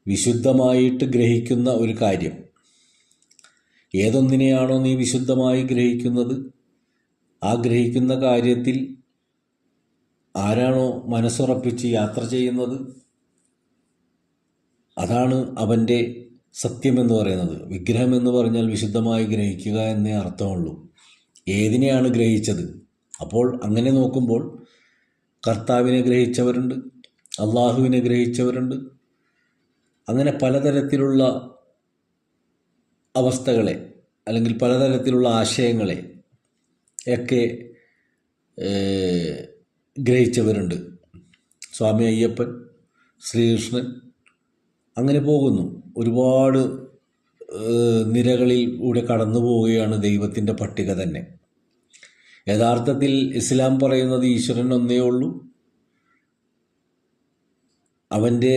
വിശുദ്ധമായിട്ട് ഗ്രഹിക്കുന്ന ഒരു കാര്യം, ഏതൊന്നിനെയാണോ നീ വിശുദ്ധമായി ഗ്രഹിക്കുന്നത്, ആ ഗ്രഹിക്കുന്ന കാര്യത്തിൽ ആരാണോ മനസ്സുറപ്പിച്ച് യാത്ര ചെയ്യുന്നത്, അതാണ് അവൻ്റെ സത്യമെന്ന് പറയുന്നത്. വിഗ്രഹം എന്ന് പറഞ്ഞാൽ വിശുദ്ധമായി ഗ്രഹിക്കുക എന്നേ അർത്ഥമുള്ളൂ. ഏതിനെയാണ് ഗ്രഹിച്ചത്? അപ്പോൾ അങ്ങനെ നോക്കുമ്പോൾ കർത്താവിനെ ഗ്രഹിച്ചവരുണ്ട്, അള്ളാഹുവിനെ ഗ്രഹിച്ചവരുണ്ട്. അങ്ങനെ പലതരത്തിലുള്ള അവസ്ഥകളെ അല്ലെങ്കിൽ പലതരത്തിലുള്ള ആശയങ്ങളെ ഒക്കെ ഗ്രഹിച്ചവരുണ്ട്. സ്വാമി അയ്യപ്പൻ, ശ്രീകൃഷ്ണൻ, അങ്ങനെ പോകുന്നു. ഒരുപാട് നിരകളിലൂടെ കടന്നു പോവുകയാണ് ദൈവത്തിൻ്റെ പട്ടിക തന്നെ. യഥാർത്ഥത്തിൽ ഇസ്ലാം പറയുന്നത് ഈശ്വരൻ ഒന്നേ ഉള്ളൂ, അവൻ്റെ